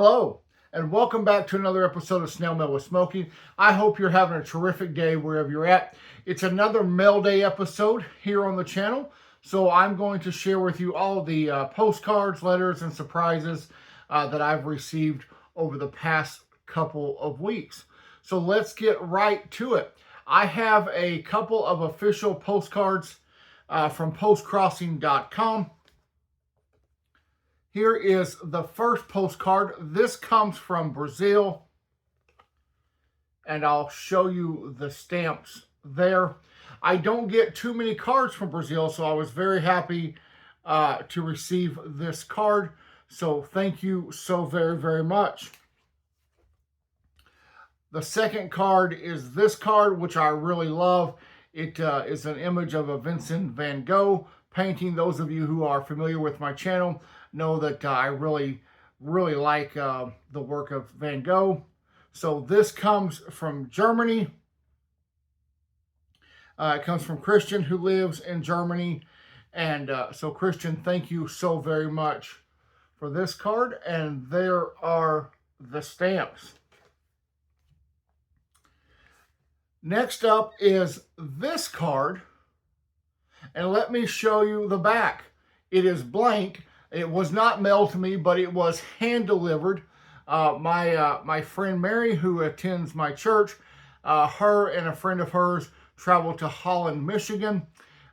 Hello, and welcome back to another episode of Snail Mail with Smokey. I hope you're having a terrific day wherever you're at. It's another Mail Day episode here on the channel, so I'm going to share with you all the postcards, letters, and surprises that I've received over the past couple of weeks. So let's get right to it. I have a couple of official postcards from postcrossing.com. Here is the first postcard. This comes from Brazil, and I'll show you the stamps there. I don't get too many cards from Brazil, so I was very happy to receive this card. So thank you so very, very much. The second card is this card, which I really love. It is an image of a Vincent van Gogh painting. Those of you who are familiar with my channel know that I really like the work of Van Gogh. So this comes from Germany. It comes from Christian, who lives in Germany. And so Christian, thank you so very much for this card. And there are the stamps. Next up is this card. And let me show you the back. It is blank. It was not mailed to me, but it was hand-delivered. My friend Mary, who attends my church, her and a friend of hers traveled to Holland, Michigan,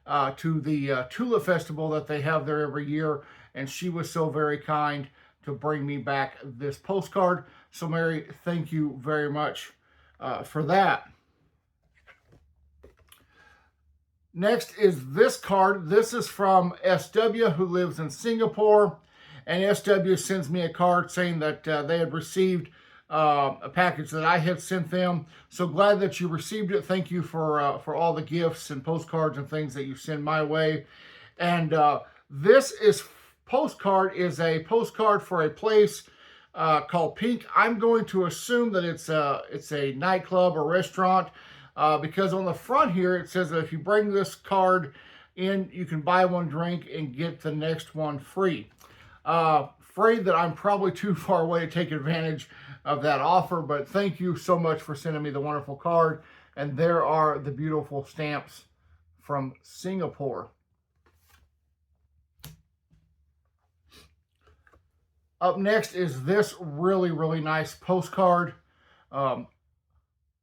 to the Tulip Festival that they have there every year, and she was so very kind to bring me back this postcard. So Mary, thank you very much for that. Next is this card. This is from SW, who lives in Singapore. And SW sends me a card saying that they had received a package that I had sent them. So glad that you received it. Thank you for all the gifts and postcards and things that you send my way. And this postcard is a postcard for a place called Pink. I'm going to assume that it's a nightclub or restaurant. Because on the front here, it says that if you bring this card in, you can buy one drink and get the next one free. Afraid that I'm probably too far away to take advantage of that offer, but thank you so much for sending me the wonderful card. And there are the beautiful stamps from Singapore. Up next is this really nice postcard.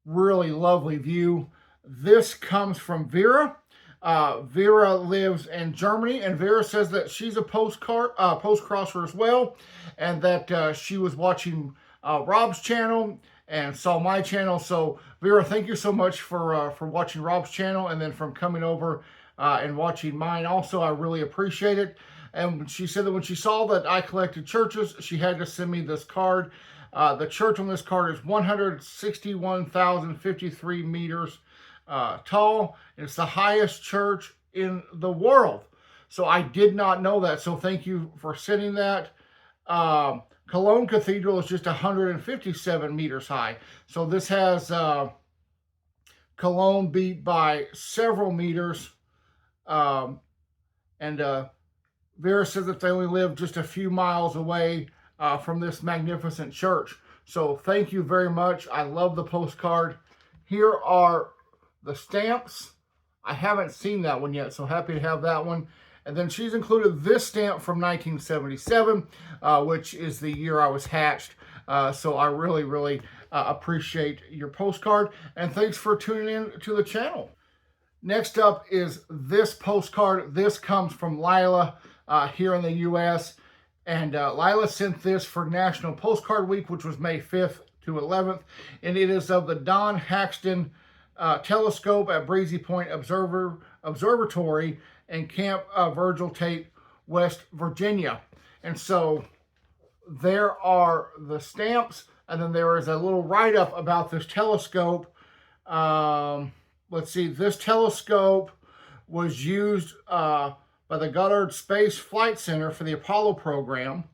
Really lovely view. This comes from Vera. Vera lives in Germany, and Vera says that she's a postcrosser as well, and that she was watching Rob's channel and saw my channel. So Vera, thank you so much for watching Rob's channel and then from coming over and watching mine also. I really appreciate it. And she said that when she saw that I collected churches, she had to send me this card. The church on this card is 161,053 meters tall. It's the highest church in the world. So I did not know that. So thank you for sending that. Cologne Cathedral is just 157 meters high. So this has Cologne beat by several meters. And Vera says that they only live just a few miles away from this magnificent church. So thank you very much. I love the postcard. Here are the stamps. I haven't seen that one yet, so happy to have that one. And then she's included this stamp from 1977, which is the year I was hatched. So I really appreciate your postcard. And thanks for tuning in to the channel. Next up is this postcard. This comes from Lila here in the U.S., and Lila sent this for National Postcard Week, which was May 5th to 11th. And it is of the Don Haxton telescope at Breezy Point Observatory in Camp Virgil Tate, West Virginia. And so there are the stamps. And then there is a little write-up about this telescope. Let's see. This telescope was used by the Goddard Space Flight Center for the Apollo program.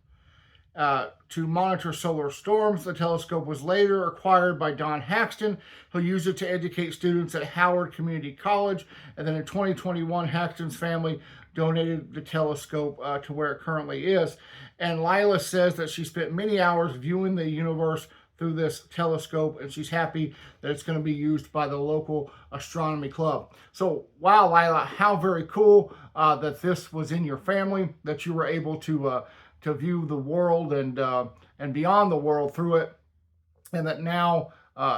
to monitor solar storms. The telescope was later acquired by Don Haxton, who used it to educate students at Howard Community College. And then in 2021, Haxton's family donated the telescope to where it currently is. And Lila says that she spent many hours viewing the universe through this telescope, and she's happy that it's going to be used by the local astronomy club. So, wow, Lila, how very cool that this was in your family, that you were able to view the world and beyond the world through it, and that now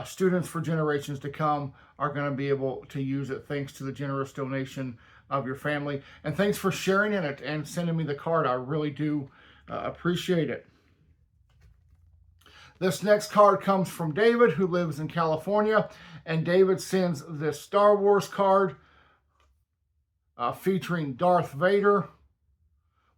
students for generations to come are going to be able to use it thanks to the generous donation of your family. And thanks for sharing it and sending me the card. I really do appreciate it. This next card comes from David, who lives in California, and David sends this Star Wars card featuring Darth Vader,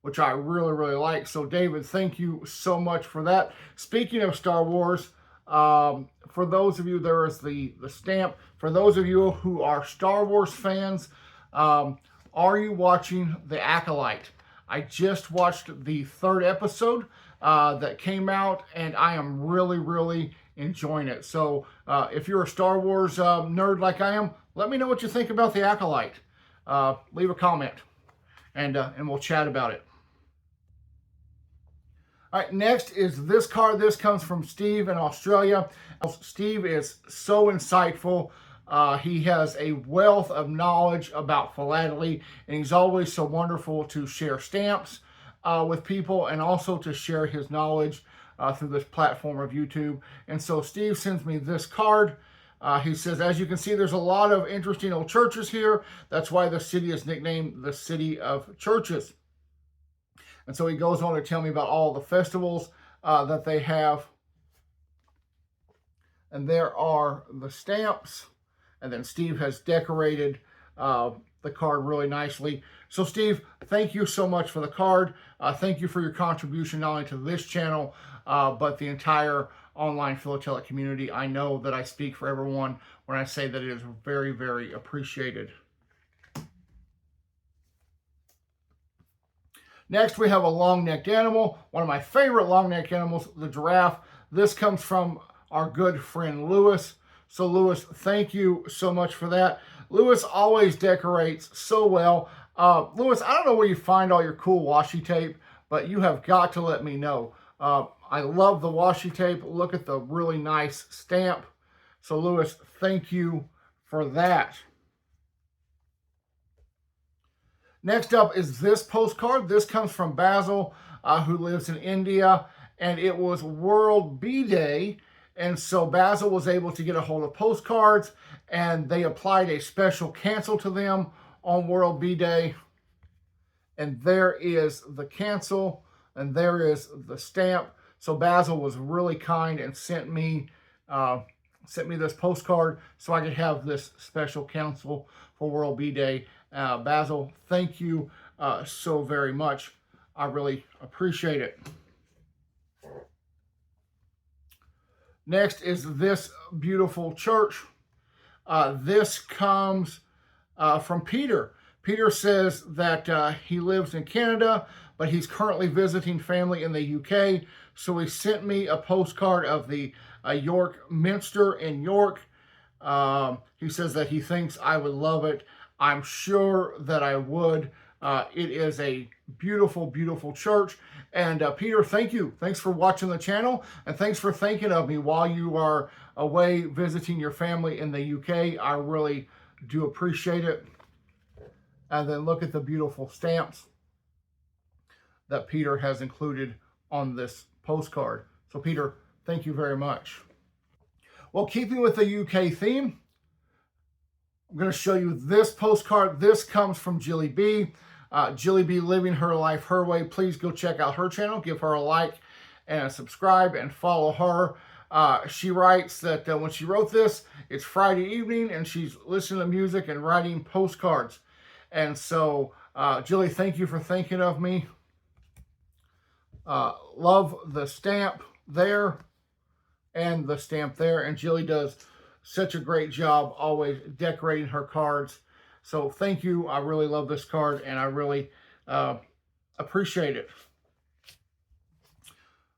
which I really, really like. So, David, thank you so much for that. Speaking of Star Wars, for those of you, there is the stamp. For those of you who are Star Wars fans, are you watching The Acolyte? I just watched the 3rd episode that came out, and I am really, really enjoying it. So if you're a Star Wars nerd like I am, let me know what you think about The Acolyte. Leave a comment, and we'll chat about it. All right, next is this card. This comes from Steve in Australia. Steve is so insightful. He has a wealth of knowledge about philately, and he's always so wonderful to share stamps with people, and also to share his knowledge through this platform of YouTube. And so Steve sends me this card. He says, as you can see, there's a lot of interesting old churches here. That's why the city is nicknamed the City of Churches. And so he goes on to tell me about all the festivals that they have. And there are the stamps. And then Steve has decorated the card really nicely. So Steve, thank you so much for the card. Thank you for your contribution not only to this channel, but the entire online philatelic community. I know that I speak for everyone when I say that it is very, very appreciated. Next, we have a long-necked animal, one of my favorite long-necked animals, the giraffe. This comes from our good friend Lewis. So Lewis, thank you so much for that. Lewis always decorates so well. Lewis, I don't know where you find all your cool washi tape, but you have got to let me know. I love the washi tape. Look at the really nice stamp. So Lewis, thank you for that. Next up is this postcard. This comes from Basil, who lives in India, and it was World Bee Day. And so Basil was able to get a hold of postcards, and they applied a special cancel to them on World Bee Day. And there is the cancel, and there is the stamp. So Basil was really kind and sent me this postcard so I could have this special cancel for World Bee Day. Basil, thank you so very much. I really appreciate it. Next is this beautiful church. This comes from Peter. Peter says that he lives in Canada, but he's currently visiting family in the UK. So he sent me a postcard of the York Minster in York. He says that he thinks I would love it. I'm sure that I would. It is a beautiful, beautiful church. And Peter, thank you. Thanks for watching the channel. And thanks for thinking of me while you are away visiting your family in the UK. I really do appreciate it. And then look at the beautiful stamps that Peter has included on this postcard. So Peter, thank you very much. Well, keeping with the UK theme, I'm going to show you this postcard. This comes from Jilly B. Jilly B living her life her way. Please go check out her channel. Give her a like and a subscribe and follow her. She writes that when she wrote this, it's Friday evening and she's listening to music and writing postcards. And so, Jilly, thank you for thinking of me. Love the stamp there and the stamp there. And Jilly does such a great job always decorating her cards. So thank you. I really love this card and I really appreciate it.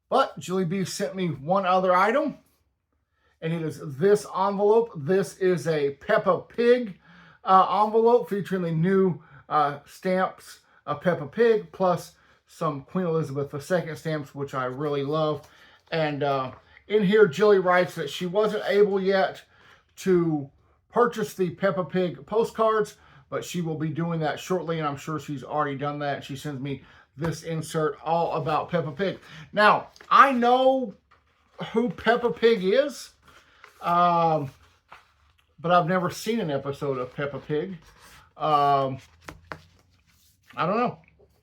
But Jilly B sent me one other item, and it is this envelope. This is a Peppa Pig envelope featuring the new stamps of Peppa Pig, plus some Queen Elizabeth II stamps, which I really love. And in here, Jilly writes that she wasn't able yet to purchase the Peppa Pig postcards, but she will be doing that shortly, and I'm sure she's already done that. She sends me this insert all about Peppa Pig. Now, I know who Peppa Pig is, but I've never seen an episode of Peppa Pig. I don't know.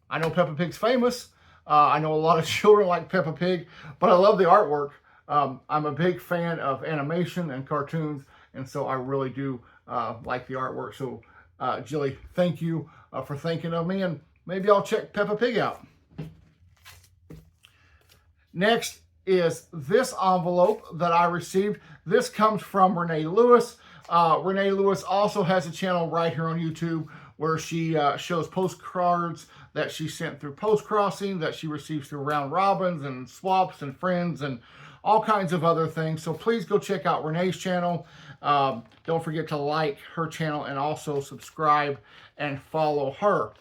I know Peppa Pig's famous. I know a lot of children like Peppa Pig, but I love the artwork. I'm a big fan of animation and cartoons, and so I really do like the artwork. So, Jilly, thank you for thinking of me, and maybe I'll check Peppa Pig out. Next is this envelope that I received. This comes from Renee Lewis. Renee Lewis also has a channel right here on YouTube where she shows postcards that she sent through Postcrossing, that she receives through round robins and swaps and friends and all kinds of other things. So please go check out Renee's channel. Don't forget to like her channel and also subscribe and follow her.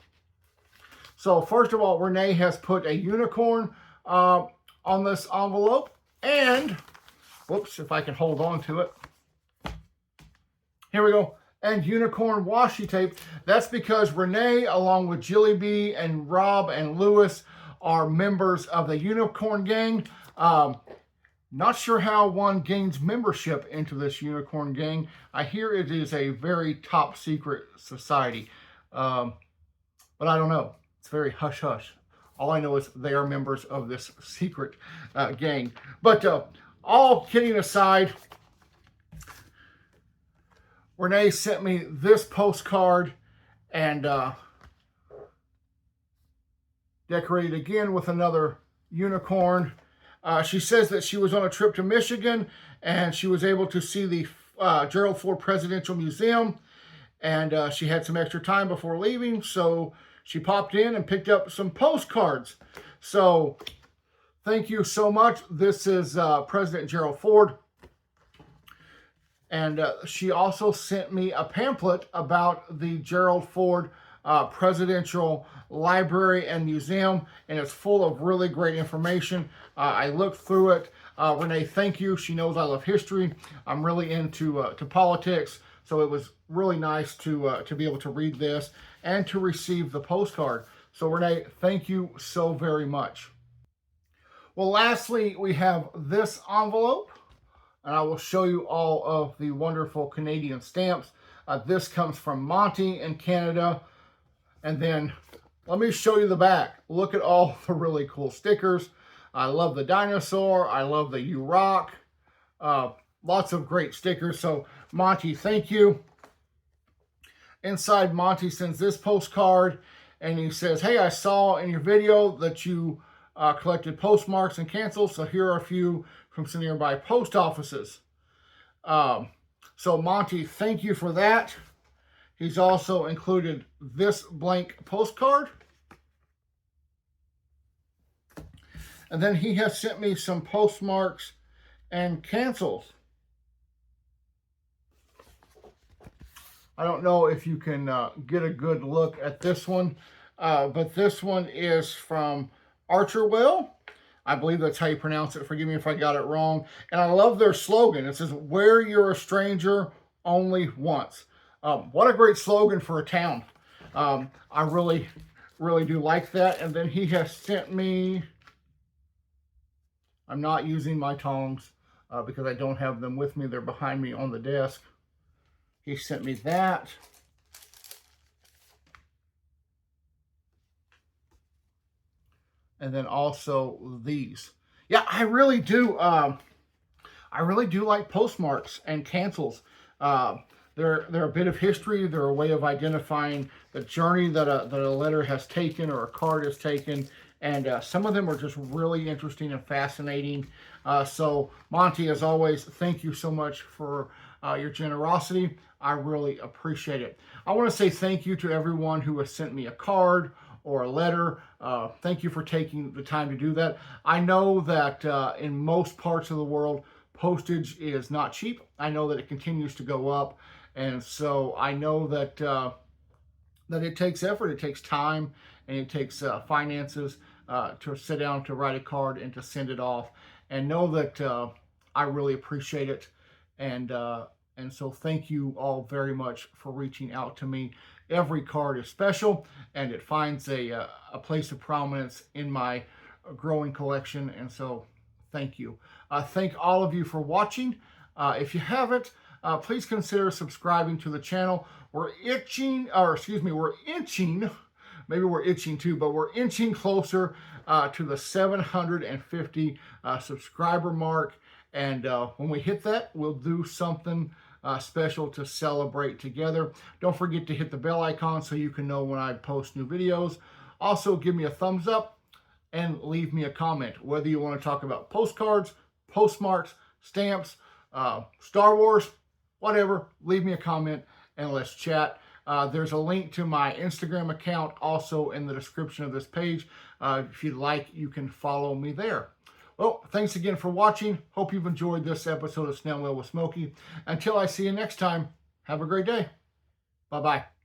So first of all, Renee has put a unicorn on this envelope, and whoops, if I can hold on to it. Here we go. And unicorn washi tape. That's because Renee, along with Jilly B and Rob and Lewis, are members of the Unicorn Gang. Not sure how one gains membership into this Unicorn Gang. I hear it is a very top secret society, but I don't know. It's very hush hush. All I know is they are members of this secret gang. But all kidding aside, Renee sent me this postcard and decorated again with another unicorn. She says that she was on a trip to Michigan and she was able to see the Gerald Ford Presidential Museum, and she had some extra time before leaving, so she popped in and picked up some postcards. So thank you so much. This is President Gerald Ford. And she also sent me a pamphlet about the Gerald Ford Presidential Library and Museum, and it's full of really great information. I looked through it. Renee, thank you. She knows I love history. I'm really into to politics, so it was really nice to be able to read this and to receive the postcard. So Renee, thank you so very much. Well, lastly, we have this envelope, and I will show you all of the wonderful Canadian stamps. This comes from Monty in Canada. And then let me show you the back. Look at all the really cool stickers. I love the dinosaur. I love the You Rock. Lots of great stickers. So Monty, thank you. Inside, Monty sends this postcard, and he says, hey, I saw in your video that you collected postmarks and cancels, so here are a few from some nearby post offices. So Monty, thank you for that. He's also included this blank postcard. And then he has sent me some postmarks and cancels. I don't know if you can get a good look at this one, but this one is from Archerwell. I believe that's how you pronounce it. Forgive me if I got it wrong. And I love their slogan. It says, where you're a stranger only once. What a great slogan for a town. I really do like that. And then he has sent me, I'm not using my tongs because I don't have them with me. They're behind me on the desk. He sent me that. And then also these. Yeah, I really do like postmarks and cancels. They're a bit of history. They're a way of identifying the journey that a letter has taken or a card has taken. And some of them are just really interesting and fascinating. So Monty, as always, thank you so much for your generosity. I really appreciate it. I want to say thank you to everyone who has sent me a card or a letter. Thank you for taking the time to do that. I know that in most parts of the world, postage is not cheap. I know that it continues to go up. And so I know that that it takes effort, it takes time, and it takes finances to sit down, to write a card, and to send it off. And know that I really appreciate it. And so thank you all very much for reaching out to me. Every card is special, and it finds a place of prominence in my growing collection. And so thank you. Thank all of you for watching. If you haven't, please consider subscribing to the channel. We're inching, maybe we're itching too, but we're inching closer to the 750 subscriber mark. And when we hit that, we'll do something special to celebrate together. Don't forget to hit the bell icon so you can know when I post new videos. Also, give me a thumbs up and leave me a comment, whether you want to talk about postcards, postmarks, stamps, Star Wars, whatever. Leave me a comment and let's chat. There's a link to my Instagram account also in the description of this page. If you'd like, you can follow me there. Well, thanks again for watching. Hope you've enjoyed this episode of Snail Mail with Smokey. Until I see you next time, have a great day. Bye-bye.